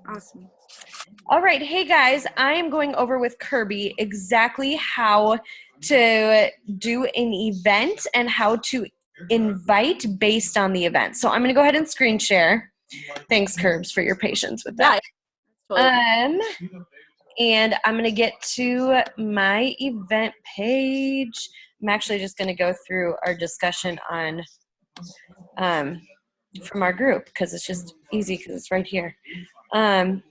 Awesome. All right. Hey guys, I am going over with Kirby exactly how to do an event and how to invite based on the event. So I'm going to go ahead and screen share. Thanks, Curbs, for your patience with that. Yeah, totally. And I'm going to get to my event page. I'm actually just going to go through our discussion on from our group because it's just easy because it's right here. And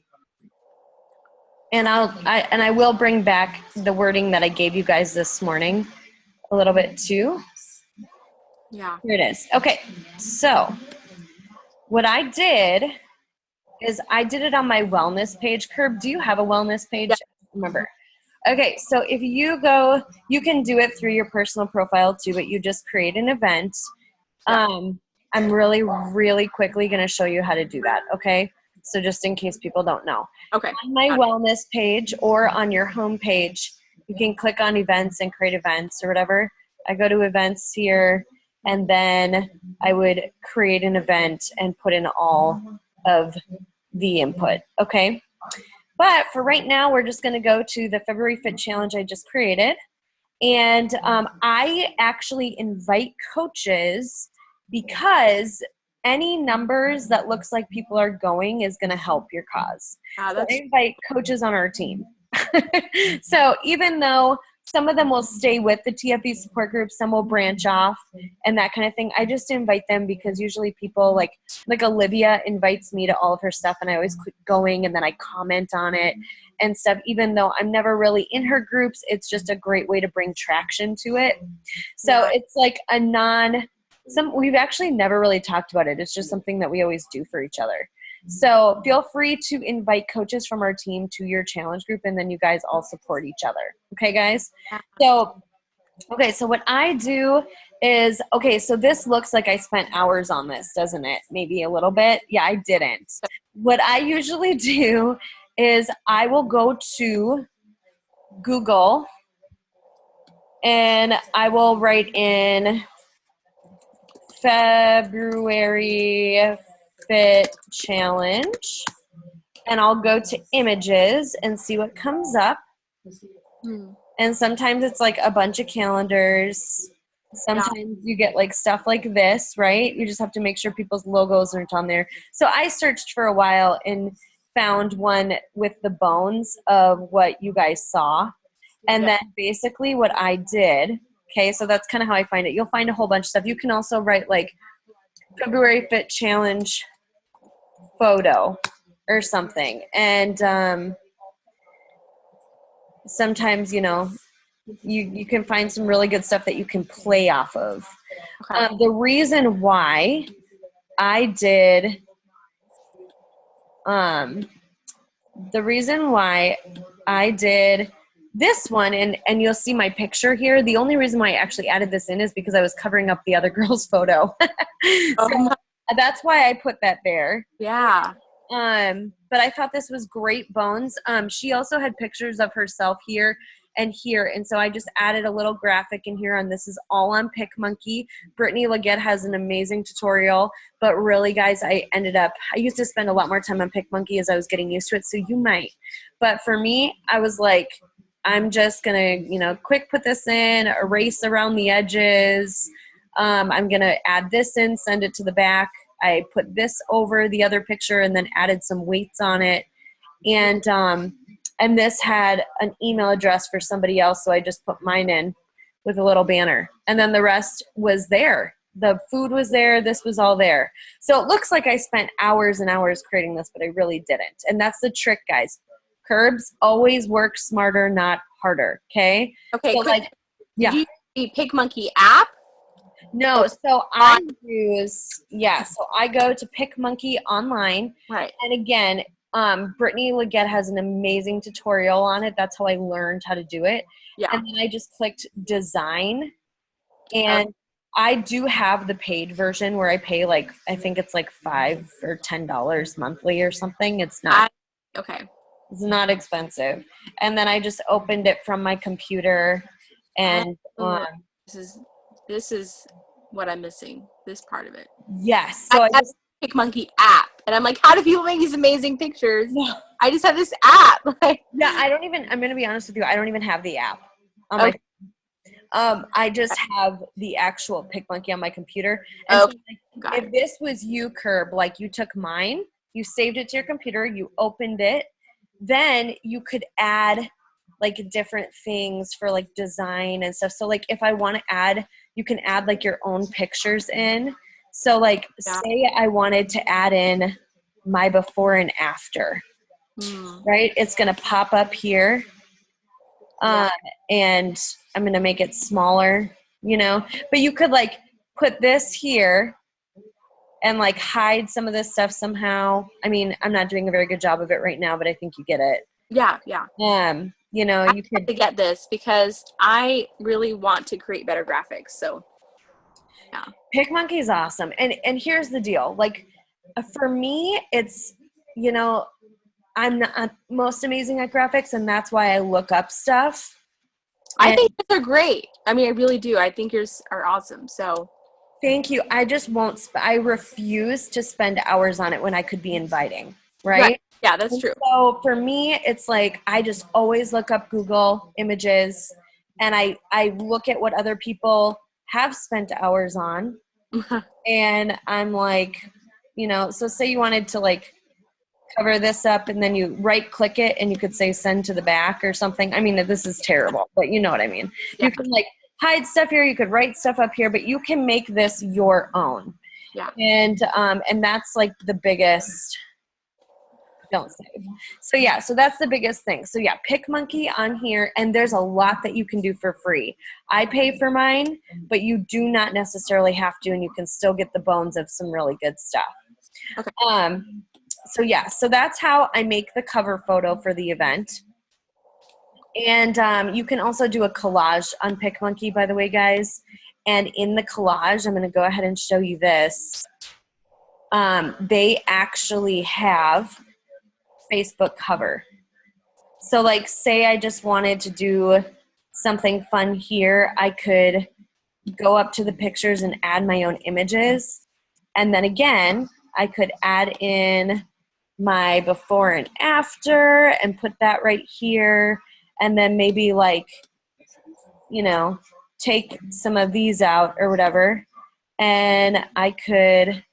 I will bring back the wording that I gave you guys this morning a little bit too. Yeah. Here it is. Okay, so what I did is I did it on my wellness page. Curb, do you have a wellness page? Yeah. Remember. Okay, so if you go, you can do it through your personal profile too, but you just create an event. Yeah. I'm really quickly going to show you how to do that, okay? So just in case people don't know. Okay. On my wellness page or on your home page, you can click on events and create events or whatever. I go to events here, and then I would create an event and put in all of the input, okay? But for right now, we're just going to go to the February Fit Challenge I just created. And I actually invite coaches because any numbers that looks like people are going is going to help your cause. So I invite coaches on our team. So even though some of them will stay with the TFE support group, some will branch off and that kind of thing, I just invite them because usually people like Olivia invites me to all of her stuff and I always click going and then I comment on it and stuff. Even though I'm never really in her groups, it's just a great way to bring traction to it. So it's like we've actually never really talked about it. It's just something that we always do for each other. So feel free to invite coaches from our team to your challenge group and then you guys all support each other. Okay, guys? So what I do is, so this looks like I spent hours on this, doesn't it? Maybe a little bit. Yeah, I didn't. What I usually do is I will go to Google and I will write in February Fit Challenge and I'll go to images and see what comes up. And sometimes it's like a bunch of calendars. Sometimes you get like stuff like this, right? You just have to make sure people's logos aren't on there. So I searched for a while and found one with the bones of what you guys saw. And then basically what I did, okay, so that's kind of how I find it. You'll find a whole bunch of stuff. You can also write like February Fit Challenge photo or something. And sometimes, you can find some really good stuff that you can play off of. The reason why I did this one, and you'll see my picture here. The only reason why I actually added this in is because I was covering up the other girl's photo. So that's why I put that there. Yeah. But I thought this was great bones. She also had pictures of herself here and here, and so I just added a little graphic in here on this is all on PicMonkey. Brittany Leggett has an amazing tutorial, but really, guys, I used to spend a lot more time on PicMonkey as I was getting used to it, so you might. But for me, I was like, I'm just going to, quick put this in, erase around the edges. I'm going to add this in, send it to the back. I put this over the other picture and then added some weights on it. And this had an email address for somebody else, so I just put mine in with a little banner. And then the rest was there. The food was there. This was all there. So it looks like I spent hours and hours creating this, but I really didn't. And that's the trick, guys. Curbs always work smarter, not harder, okay? Okay, so did you use the PicMonkey app? No, so I go to PicMonkey online. Right. And again, Brittany Leggett has an amazing tutorial on it. That's how I learned how to do it. Yeah. And then I just clicked design. And I do have the paid version where I pay I think it's like $5 or $10 monthly or something. It's not. It's not expensive. And then I just opened it from my computer and this is what I'm missing, this part of it. Yes. So I just PicMonkey app And I'm like, how do people make these amazing pictures? Yeah. I just have this app. Like, Yeah, I'm going to be honest with you. I don't even have the app on okay. I just have the actual PicMonkey on my computer. And Okay. so Got if it. this was you, Curb, like you took mine, you saved it to your computer, you opened it, then you could add like different things for like design and stuff. So like if I want to add, you can add like your own pictures in. So like say I wanted to add in my before and after, right? It's going to pop up here. And I'm going to make it smaller, but you could like put this here and like hide some of this stuff somehow. I mean, I'm not doing a very good job of it right now, but I think you get it. Yeah. You could to get this because I really want to create better graphics. So yeah. PicMonkey is awesome. And here's the deal. Like for me, it's, I'm not most amazing at graphics, and that's why I look up stuff. I think they're great. I mean, I really do. I think yours are awesome. So thank you. I just won't. I refuse to spend hours on it when I could be inviting. Right? Yeah, that's true. So for me, it's like I just always look up Google images, and I look at what other people have spent hours on, and I'm like, so say you wanted to like cover this up, and then you right click it and you could say send to the back or something. I mean, this is terrible, but you know what I mean. Yeah. You can like hide stuff here, you could write stuff up here, but you can make this your own. Yeah. And that's like the biggest, don't save. So that's the biggest thing. So yeah, PicMonkey on here, and there's a lot that you can do for free. I pay for mine, but you do not necessarily have to, and you can still get the bones of some really good stuff. Okay. So that's how I make the cover photo for the event. And you can also do a collage on PicMonkey, by the way, guys. And in the collage, I'm going to go ahead and show you this. They actually have Facebook cover. So like say I just wanted to do something fun here, I could go up to the pictures and add my own images. And then again, I could add in my before and after and put that right here. And then maybe like, take some of these out or whatever. And I could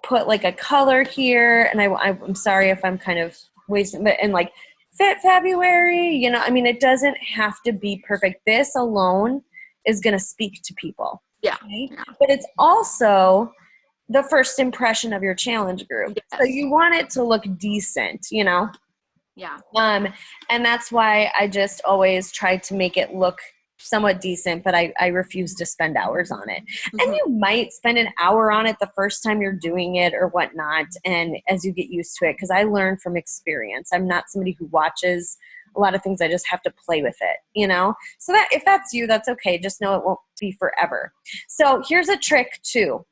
put like a color here. And I'm sorry if I'm kind of wasting, but and like Fit February, I mean, it doesn't have to be perfect. This alone is going to speak to people. Yeah. Okay? Yeah. But it's also the first impression of your challenge group. Yes. So you want it to look decent, Yeah. And that's why I just always try to make it look somewhat decent, but I refuse to spend hours on it. Mm-hmm. And you might spend an hour on it the first time you're doing it or whatnot, and as you get used to it, because I learn from experience. I'm not somebody who watches a lot of things. I just have to play with it, So that if that's you, that's okay. Just know it won't be forever. So here's a trick too.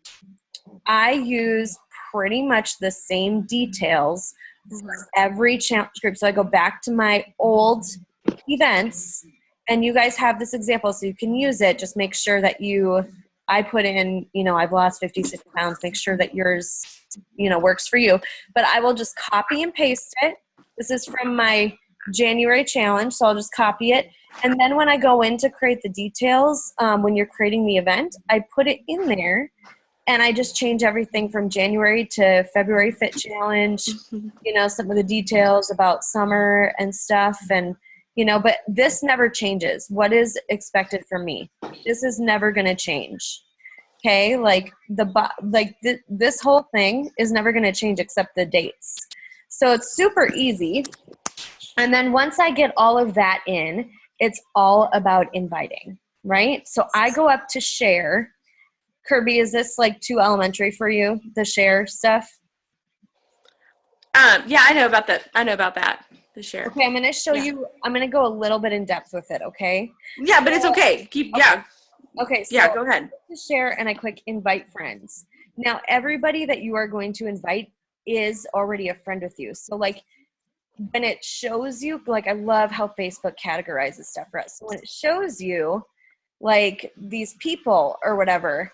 I use pretty much the same details for every challenge group. So I go back to my old events, and you guys have this example, so you can use it. Just make sure that I put in, I've lost 56 pounds. Make sure that yours, works for you. But I will just copy and paste it. This is from my January challenge, so I'll just copy it. And then when I go in to create the details, when you're creating the event, I put it in there. And I just change everything from January to February Fit Challenge, some of the details about summer and stuff. And, but this never changes. What is expected from me? This is never going to change. Okay? Like this whole thing is never going to change except the dates. So it's super easy. And then once I get all of that in, it's all about inviting, right? So I go up to share. Kirby, is this like too elementary for you, the share stuff? Yeah, I know about that. The share. Okay, I'm going to show you. I'm going to go a little bit in depth with it, okay? Yeah, but it's okay. Yeah. Okay, so yeah, go ahead. To share, and I click invite friends. Now, everybody that you are going to invite is already a friend with you. So like when it shows you, like I love how Facebook categorizes stuff for us. So when it shows you like these people or whatever,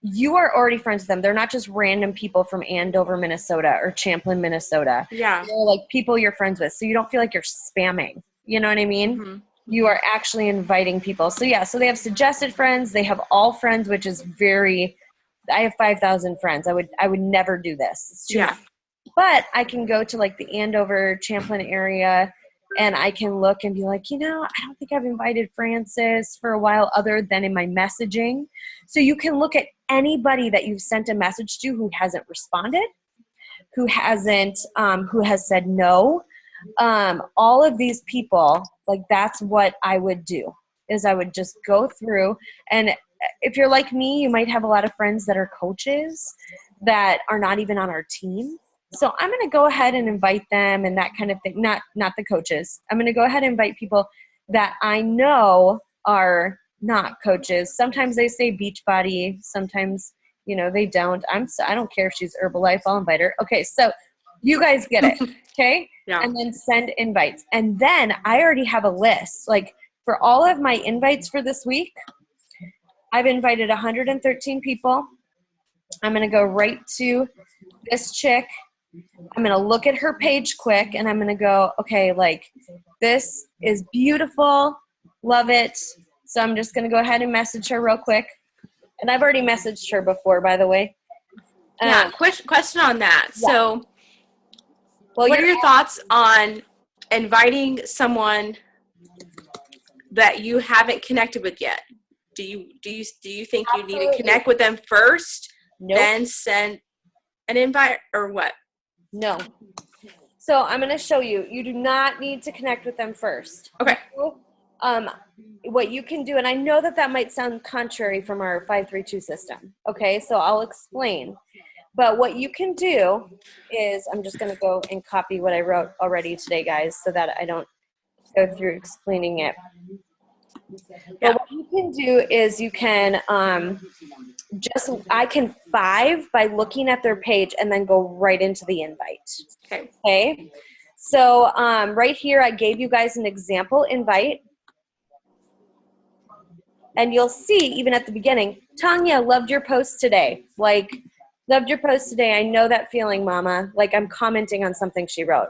you are already friends with them. They're not just random people from Andover, Minnesota or Champlin, Minnesota. Yeah. They're like people you're friends with. So you don't feel like you're spamming. You know what I mean? Mm-hmm. You are actually inviting people. So yeah, so they have suggested friends. They have all friends, which is I have 5,000 friends. I would never do this. It's too much. But I can go to like the Andover, Champlin area, and I can look and be like, I don't think I've invited Frances for a while other than in my messaging. So you can look at anybody that you've sent a message to who hasn't responded, who has said no. All of these people, like that's what I would do, is I would just go through. And if you're like me, you might have a lot of friends that are coaches that are not even on our team. So I'm going to go ahead and invite them and that kind of thing. Not the coaches. I'm going to go ahead and invite people that I know are not coaches. Sometimes they say Beachbody. Sometimes, they don't. I don't care if she's Herbalife. I'll invite her. Okay. So you guys get it. Okay. Yeah. And then send invites. And then I already have a list. Like for all of my invites for this week, I've invited 113 people. I'm going to go right to this chick. I'm going to look at her page quick and I'm going to go, okay, like this is beautiful. Love it. So I'm just going to go ahead and message her real quick. And I've already messaged her before, by the way. Yeah. Question on that. Yeah. So what are your thoughts on inviting someone that you haven't connected with yet? Do you think you need to connect with them first, then send an invite, or what? No. So I'm going to show you. You do not need to connect with them first. Okay. What you can do, and I know that might sound contrary from our 532 system. Okay, so I'll explain. But what you can do is, I'm just going to go and copy what I wrote already today, guys, so that I don't go through explaining it. But what you can do is you can I can 5 by looking at their page and then go right into the invite. Okay. So right here, I gave you guys an example invite. And you'll see, even at the beginning, Tanya, loved your post today. Like, loved your post today. I know that feeling, Mama. Like, I'm commenting on something she wrote.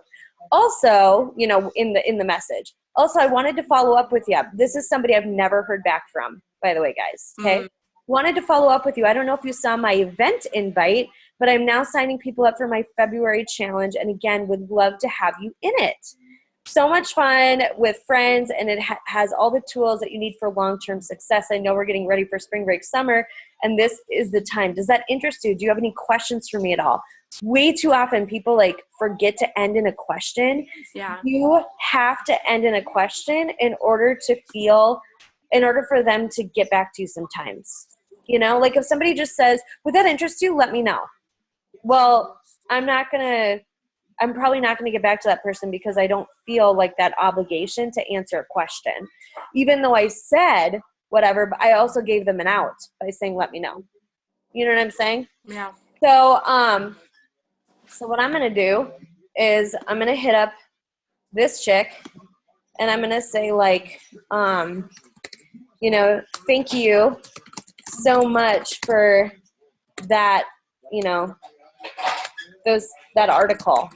Also, in the message. Also, I wanted to follow up with you. This is somebody I've never heard back from, by the way, guys. Okay. Wanted to follow up with you. I don't know if you saw my event invite, but I'm now signing people up for my February challenge. And again, would love to have you in it. So much fun with friends, and it has all the tools that you need for long-term success. I know we're getting ready for spring break summer, and this is the time. Does that interest you? Do you have any questions for me at all? Way too often people forget to end in a question. Yeah. You have to end in a question in order for them to get back to you sometimes. If somebody just says, would that interest you? Let me know. Well, I'm probably not going to get back to that person because I don't feel like that obligation to answer a question. Even though I said whatever, but I also gave them an out by saying, let me know. You know what I'm saying? Yeah. So, so what I'm going to do is I'm going to hit up this chick and I'm going to say thank you so much for that, that article.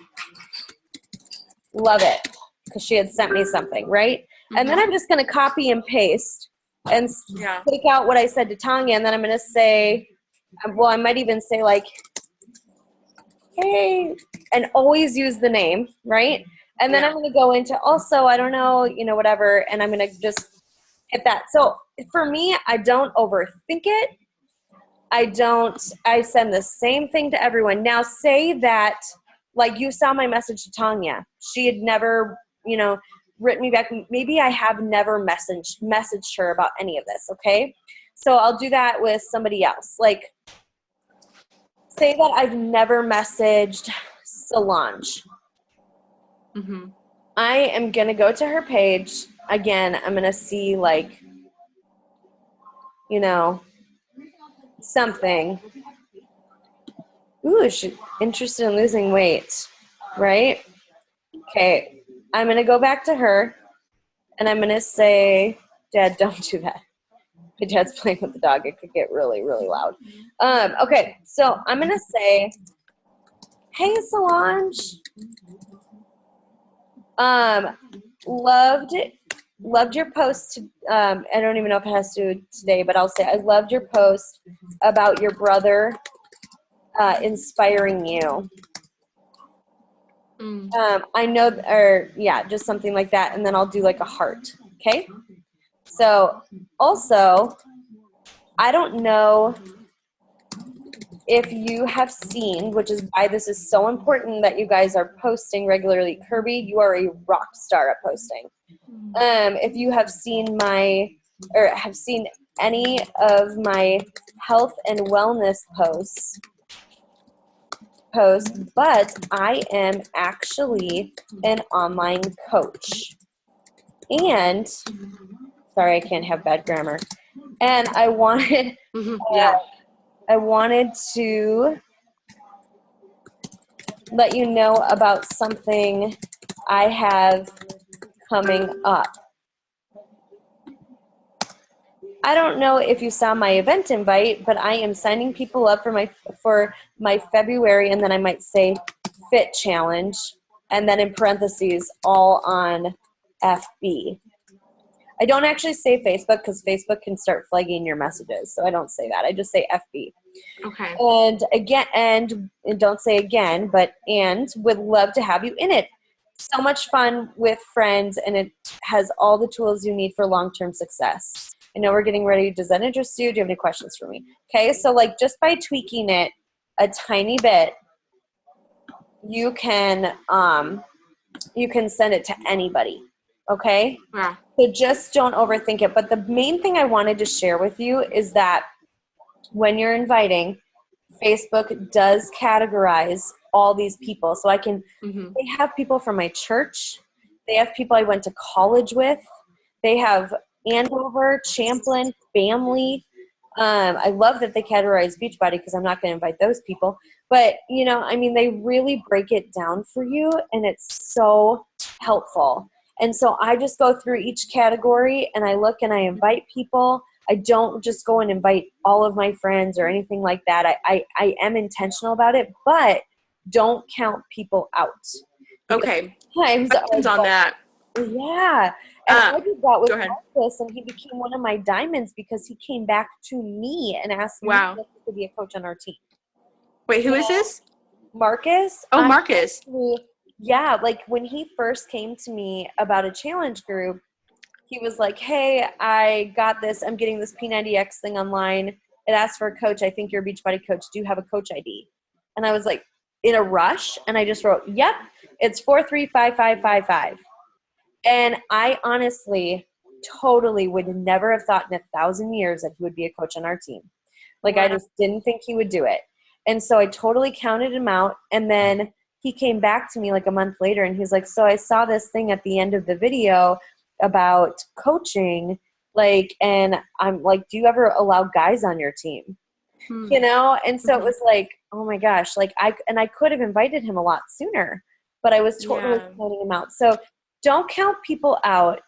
Love it, because she had sent me something, right? Mm-hmm. And then I'm just going to copy and paste and take out what I said to Tanya, and then I'm going to say, I might even say hey, and always use the name, right? And then I'm going to go into also, I don't know, whatever, and I'm going to just hit that. So for me, I don't overthink it. I send the same thing to everyone. Now say that, you saw my message to Tanya. She had never, written me back. Maybe I have never messaged her about any of this, okay? So I'll do that with somebody else. Say that I've never messaged Solange. Mm-hmm. I am going to go to her page. Again, I'm going to see, something. Ooh, she's interested in losing weight, right? Okay, I'm going to go back to her, and I'm going to say, Dad, don't do that. My dad's playing with the dog. It could get really, really loud. Okay, so I'm going to say, hey, Solange. Loved your post. I don't even know if it has to do today, but I'll say I loved your post about your brother inspiring you. I know, or yeah, just something like that, and then I'll do like a heart. Okay. So also, I don't know if you have seen, which is why this is so important that you guys are posting regularly. Kirby, you are a rock star at posting. If you have seen have seen any of my health and wellness posts, but I am actually an online coach. And, sorry, I can't have bad grammar. And I wanted, I wanted to let you know about something I have coming up. I don't know if you saw my event invite, but I am signing people up for my February, and then I might say fit challenge, and then in parentheses, all on FB. I don't actually say Facebook because Facebook can start flagging your messages, so I don't say that. I just say FB. Okay. And again, and don't say again, but would love to have you in it. So much fun with friends, and it has all the tools you need for long-term success. I know we're getting ready. Does that interest you? Do you have any questions for me? Okay, so like just by tweaking it a tiny bit, you can send it to anybody. Okay? Yeah. So just don't overthink it. But the main thing I wanted to share with you is that when you're inviting, Facebook does categorize all these people. So they have people from my church. They have people I went to college with. They have Andover, Champlin, family. I love that they categorize Beachbody because I'm not going to invite those people. But, they really break it down for you, and it's so helpful. And so I just go through each category, and I look and I invite people. I don't just go and invite all of my friends or anything like that. I am intentional about it, but don't count people out. Okay. Questions on that. Yeah. And I did that with Go ahead. Marcus, and he became one of my diamonds because he came back to me and asked me Wow. if he could be a coach on our team. Wait, who is this? Marcus. Oh, Marcus. Yeah, like when he first came to me about a challenge group, he was like, hey, I got this. I'm getting this P90X thing online. It asks for a coach. I think you're a Beachbody coach. Do you have a coach ID? And I was like in a rush, and I just wrote, yep, it's 435555. And I honestly totally would never have thought in 1,000 years that he would be a coach on our team. Like, Wow. I just didn't think he would do it. And so I totally counted him out. And then he came back to me like a month later, and he's like, so I saw this thing at the end of the video about coaching, and I'm like, do you ever allow guys on your team? And so it was like, oh my gosh, I could have invited him a lot sooner, but I was totally counting him out. So don't count people out.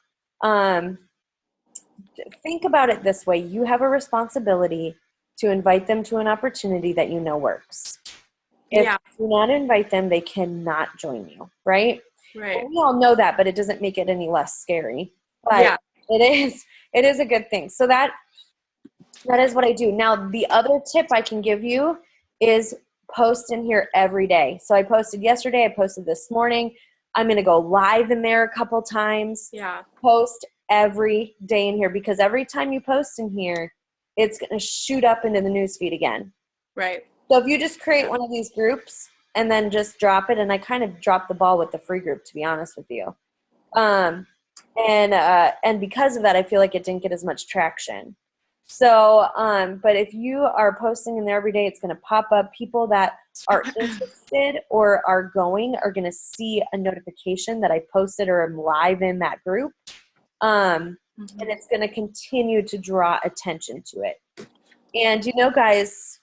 Think about it this way. You have a responsibility to invite them to an opportunity that you know works. If you do not invite them, they cannot join you, right? Right. Well, we all know that, but it doesn't make it any less scary. But it is a good thing. So that is what I do. Now, the other tip I can give you is post in here every day. So I posted yesterday. I posted this morning. I'm going to go live in there a couple times. Yeah. Post every day in here, because every time you post in here, it's going to shoot up into the newsfeed again. Right. So if you just create one of these groups and then just drop it, and I kind of dropped the ball with the free group, to be honest with you. And because of that, I feel like it didn't get as much traction. So, but if you are posting in there every day, it's going to pop up. People that are interested or are going are going to see a notification that I posted or am live in that group. And it's going to continue to draw attention to it. And, guys,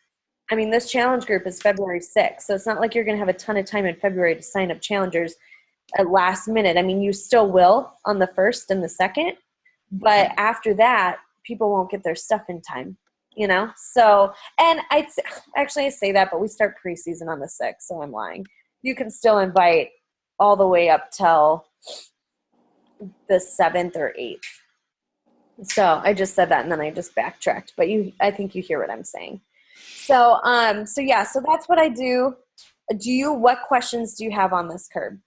I mean, this challenge group is February 6th, so it's not like you're going to have a ton of time in February to sign up challengers at last minute. I mean, you still will on the 1st and the 2nd, but after that, people won't get their stuff in time, you know? So, and I say that, but we start preseason on the 6th, so I'm lying. You can still invite all the way up till the 7th or 8th. So I just said that and then I just backtracked, but I think you hear what I'm saying. So, so that's what I do. What questions do you have on this, Curb?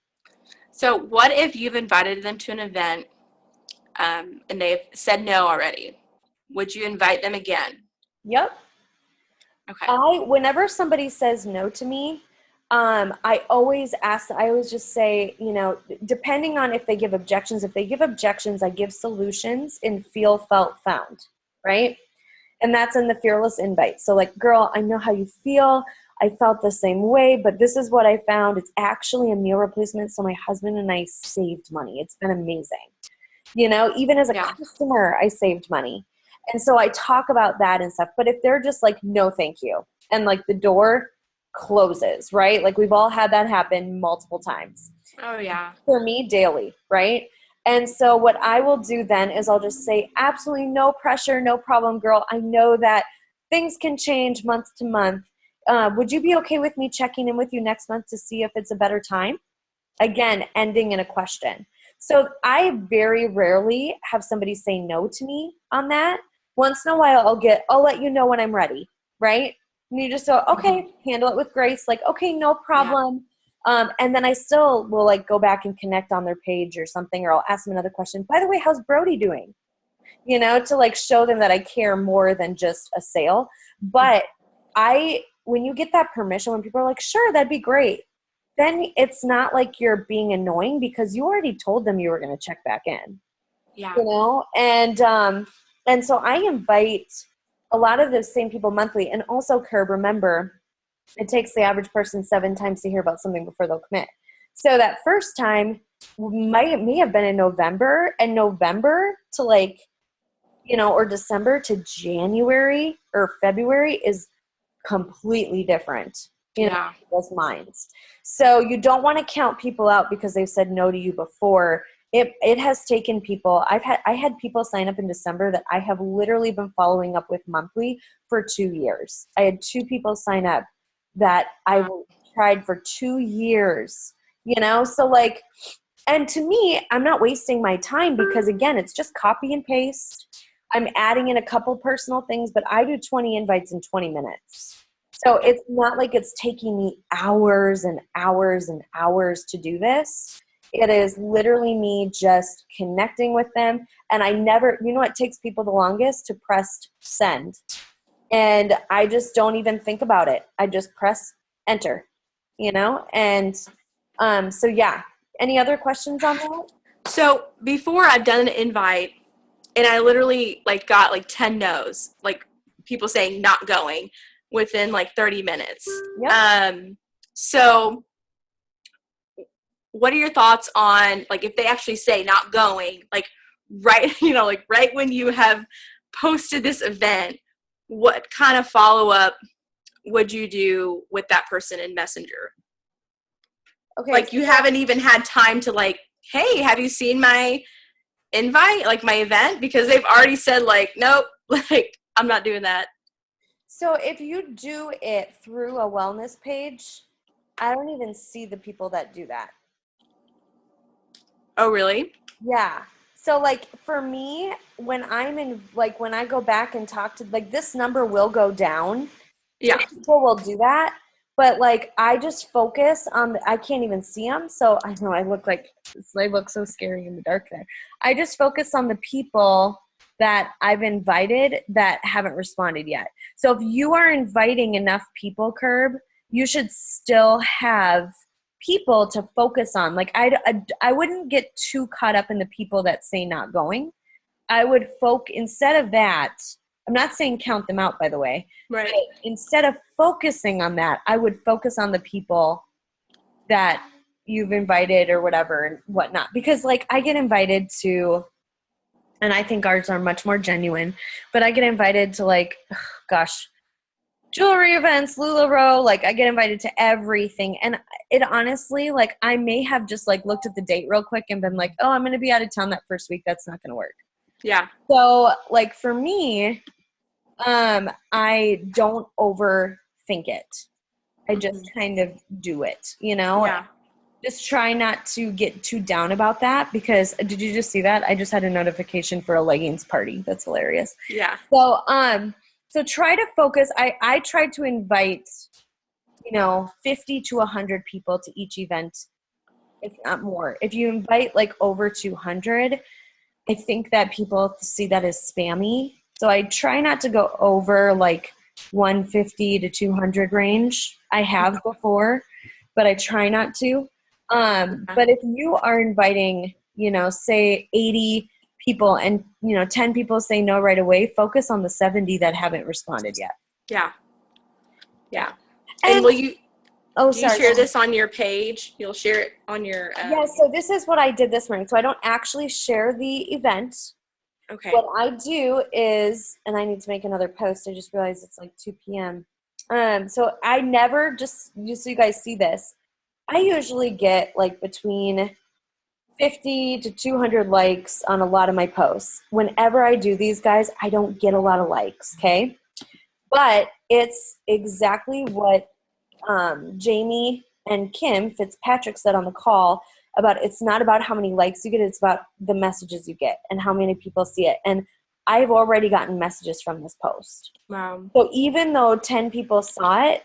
So what if you've invited them to an event and they've said no already? Would you invite them again? Yep. Okay. Whenever somebody says no to me, I always just say, depending on if they give objections, I give solutions in feel, felt, found, right? And that's in the fearless invite. So like, girl, I know how you feel. I felt the same way, but this is what I found. It's actually a meal replacement. So my husband and I saved money. It's been amazing. Even as a customer, I saved money. And so I talk about that and stuff. But if they're just like, no, thank you. And like the door closes, right? Like we've all had that happen multiple times. Oh, yeah. For me, daily, right? And so what I will do then is I'll just say, absolutely no pressure, no problem, girl. I know that things can change month to month. Would you be okay with me checking in with you next month to see if it's a better time? Again, ending in a question. So I very rarely have somebody say no to me on that. Once in a while, I'll let you know when I'm ready, right? And you just go, okay, handle it with grace. Like, okay, no problem. Yeah. And then I still will like go back and connect on their page or something, or I'll ask them another question. By the way, how's Brody doing? To like show them that I care more than just a sale. But when you get that permission, when people are like, sure, that'd be great, then it's not like you're being annoying because you already told them you were going to check back in. Yeah. And so I invite a lot of those same people monthly. And also, Curb, remember, it takes the average person 7 times to hear about something before they'll commit. So that first time may have been in November, and November to like, or December to January or February is completely different in people's minds. So you don't want to count people out because they've said no to you before. It has taken people. I had people sign up in December that I have literally been following up with monthly for 2 years. I had 2 people sign up that I tried for 2 years, so like, and to me, I'm not wasting my time because again, it's just copy and paste. I'm adding in a couple personal things, but I do 20 invites in 20 minutes. So it's not like it's taking me hours and hours and hours to do this. It is literally me just connecting with them. And I never, what takes people the longest? To press send. And I just don't even think about it. I just press enter, and so yeah. Any other questions on that? So before I've done an invite and I literally like got like 10 no's, like people saying not going within like 30 minutes. Yep. So what are your thoughts on like if they actually say not going, like right, like right when you have posted this event, what kind of follow-up would you do with that person in Messenger? Okay. Like you haven't even had time to like, hey, have you seen my invite, like my event? Because they've already said like, nope, like I'm not doing that. So if you do it through a wellness page, I don't even see the people that do that. Oh, really? Yeah. So like for me, when I'm in, like when I go back and talk to, like this number will go down. Yeah. People will do that. But like I just focus on, I can't even see them. So I know I look so scary in the dark there. I just focus on the people that I've invited that haven't responded yet. So if you are inviting enough people, Curb, you should still have people to focus on. Like I wouldn't get too caught up in the people that say not going. I would instead of that, I'm not saying count them out, by the way. Right. Instead of focusing on that, I would focus on the people that you've invited or whatever and whatnot. Because like I get invited to, and I think ours are much more genuine, but I get invited to like, jewelry events, LuLaRoe, like I get invited to everything. And it honestly, like I may have just like looked at the date real quick and been like, oh, I'm going to be out of town that first week. That's not going to work. Yeah. So like for me, I don't overthink it. I just kind of do it, you know? Yeah. Just try not to get too down about that because did you just see that? I just had a notification for a leggings party. That's hilarious. Yeah. So try to focus. I tried to invite, 50 to 100 people to each event, if not more. If you invite like over 200, I think that people see that as spammy. So I try not to go over like 150 to 200 range. I have before, but I try not to. But if you are inviting, say 80 people and, 10 people say no right away, focus on the 70 that haven't responded yet. Yeah. Yeah. And will you, do you sorry. share this on your page? You'll share it on your, Yeah, so this is what I did this morning. So I don't actually share the event. okay. What I do is, and I need to make another post. I just realized it's like 2 p.m. So I never just so you guys see this, I usually get like between 50 to 200 likes on a lot of my posts. Whenever I do these, guys, I don't get a lot of likes, okay? But it's exactly what Jamie and Kim Fitzpatrick said on the call about it's not about how many likes you get, it's about the messages you get and how many people see it. And I've already gotten messages from this post. Wow. So even though 10 people saw it,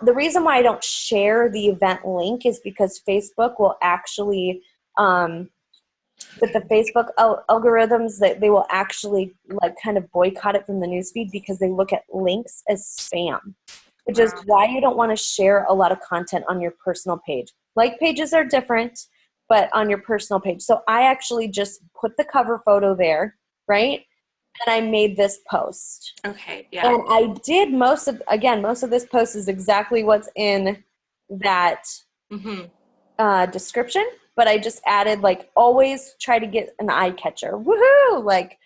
the reason why I don't share the event link is because Facebook will actually, with the Facebook algorithms, that they will actually like kind of boycott it from the newsfeed because they look at links as spam, which is why you don't want to share a lot of content on your personal page. Like pages are different, but on your personal page. So I actually just put the cover photo there, right? And I made this post. Okay. Yeah. And I did most of this post is exactly what's in that description, but I just added like always try to get an eye catcher. Woohoo! Like,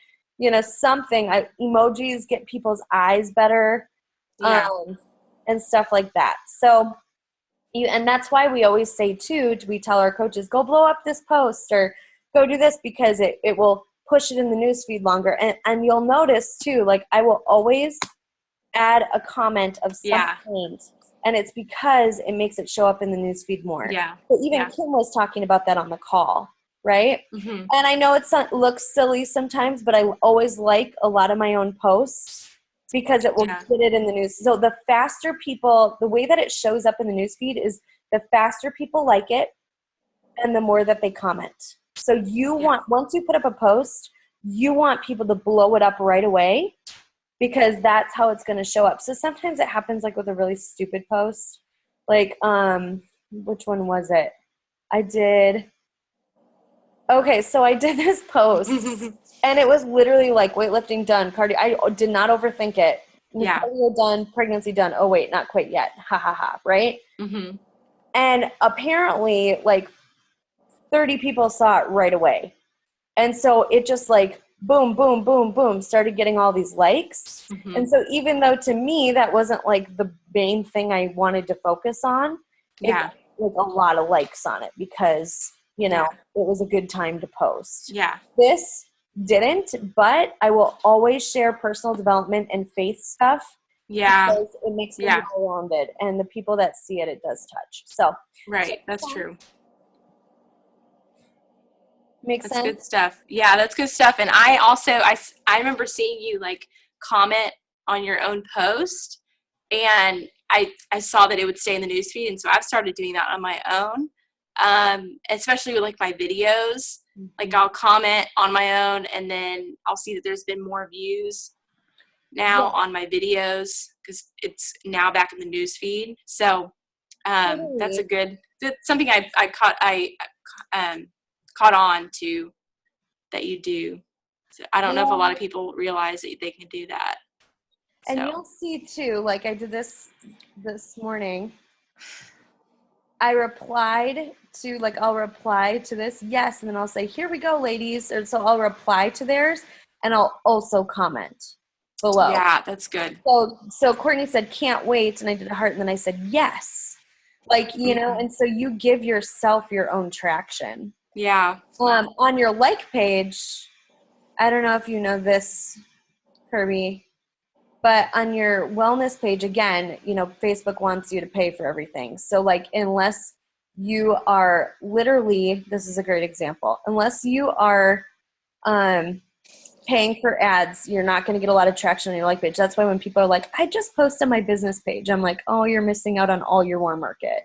something. Emojis get people's eyes better. Yeah. And stuff like that. So and that's why we always say too, we tell our coaches, go blow up this post or go do this because it will push it in the newsfeed longer. And you'll notice too, like I will always add a comment of some kind. And it's because it makes it show up in the newsfeed more. Yeah. But even Kim was talking about that on the call, right? And I know it looks silly sometimes, but I always like a lot of my own posts because it will get it in the news. So the faster people, the way that it shows up in the newsfeed is the faster people like it and the more that they comment. So you want, once you put up a post, you want people to blow it up right away because that's how it's going to show up. So sometimes it happens like with a really stupid post. Like, which one was it? I did this post and it was literally like weightlifting done, cardio. I did not overthink it. Cardio done, pregnancy done. Oh wait, not quite yet. Ha ha ha. Right. And apparently like 30 people saw it right away. And so it just like boom, boom, boom, boom, started getting all these likes. And so even though to me that wasn't like the main thing I wanted to focus on, it got like a lot of likes on it because, it was a good time to post. Yeah. This didn't, but I will always share personal development and faith stuff. Yeah. Because it makes me well-rounded. And the people that see it, it does touch. So. Right. That's true. Makes sense? That's good stuff. Yeah, that's good stuff. And I also, I remember seeing you like comment on your own post and I saw that it would stay in the newsfeed. And so I've started doing that on my own. Especially with like my videos, like I'll comment on my own and then I'll see that there's been more views now on my videos because it's now back in the newsfeed. So, that's something I caught on to that you do. So I don't know if a lot of people realize that they can do that. And you'll see too, like I did this morning. I'll reply to this, yes, and then I'll say, here we go, ladies. And so I'll reply to theirs and I'll also comment below. Yeah, that's good. So Courtney said, can't wait. And I did a heart and then I said, yes. Like, and so you give yourself your own traction. Yeah. On your like page, I don't know if you know this, Kirby, but on your wellness page, again, you know, Facebook wants you to pay for everything. So like, unless you are literally, this is a great example, unless you are paying for ads, you're not going to get a lot of traction on your like page. That's why when people are like, I just posted my business page, I'm like, oh, you're missing out on all your warm market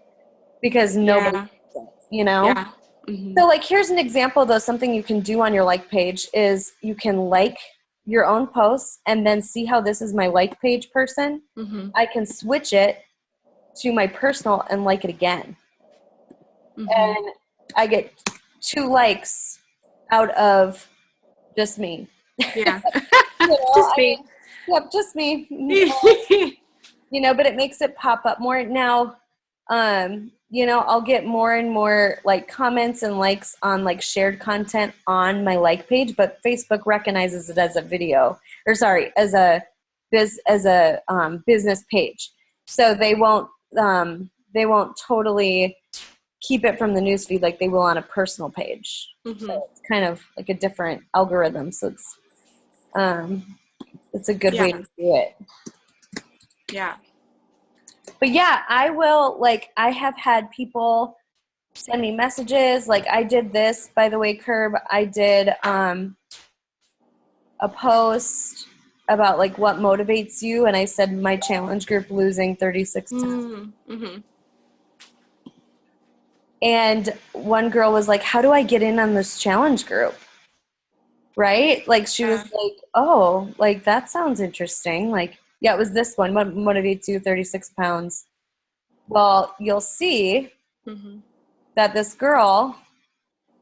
because nobody, Yeah. you know? Yeah. Mhm. So like, here's an example though, something you can do on your like page is you can like your own posts and then see how this is my like page person. Mhm. I can switch it to my personal and like it again. Mhm. And I get 2 likes out of just me. Yeah. You know, Just I me. mean, yep, just me. You know, but it makes it pop up more. Now, you know, I'll get more and more like comments and likes on like shared content on my like page, but Facebook recognizes it as a video, or sorry, as a business page. So they won't totally keep it from the newsfeed like they will on a personal page. Mhm. So it's kind of like a different algorithm. So it's a good way Yeah. to do it. Yeah. But yeah, I will, like, I have had people send me messages. Like, I did this, by the way, Curb. I did a post about, like, what motivates you. And I said my challenge group losing 36 pounds. Mhm. And one girl was like, how do I get in on this challenge group? Right? Like, she was Yeah. like, oh, like, that sounds interesting. Like, yeah, it was this one. What motivates you, 36 pounds? Well, you'll see Mhm. that this girl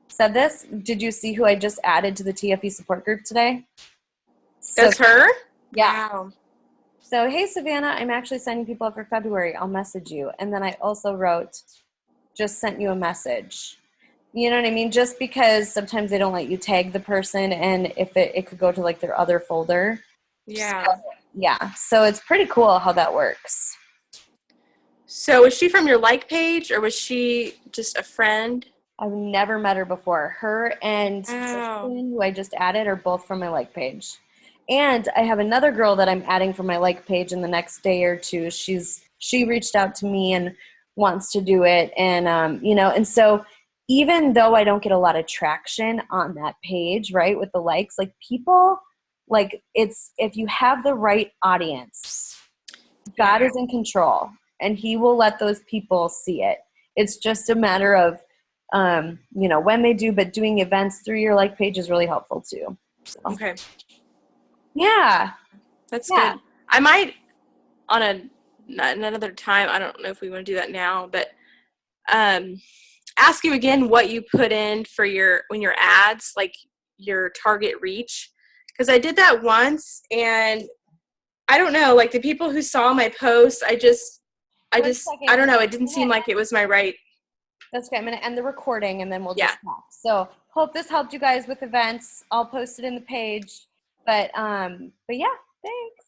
said this. Did you see who I just added to the TFE support group today? So, That's her? yeah. Wow. So, hey, Savannah, I'm actually signing people up for February. I'll message you. And then I also wrote, just sent you a message. You know what I mean? Just because sometimes they don't let you tag the person, and if it could go to like their other folder. Yeah. So, yeah. So it's pretty cool how that works. So was she from your like page or was she just a friend? I've never met her before. Her and Wow. Kristen, who I just added, are both from my like page. And I have another girl that I'm adding from my like page in the next day or two. She reached out to me and wants to do it, and you know, and so even though I don't get a lot of traction on that page, right, with the likes, like people, like it's if you have the right audience, God Yeah. is in control, and He will let those people see it. It's just a matter of you know, when they do, but doing events through your like page is really helpful too. So Okay. yeah. That's Yeah. good. I might on another time, I don't know if we want to do that now, but ask you again what you put in for your ads, like your target reach. Because I did that once and I don't know, like the people who saw my post, I One second. I don't know, it didn't I'm gonna seem like it was my right. That's okay. I'm going to end the recording and then we'll Yeah. just talk. So hope this helped you guys with events. I'll post it in the page. But yeah, thanks.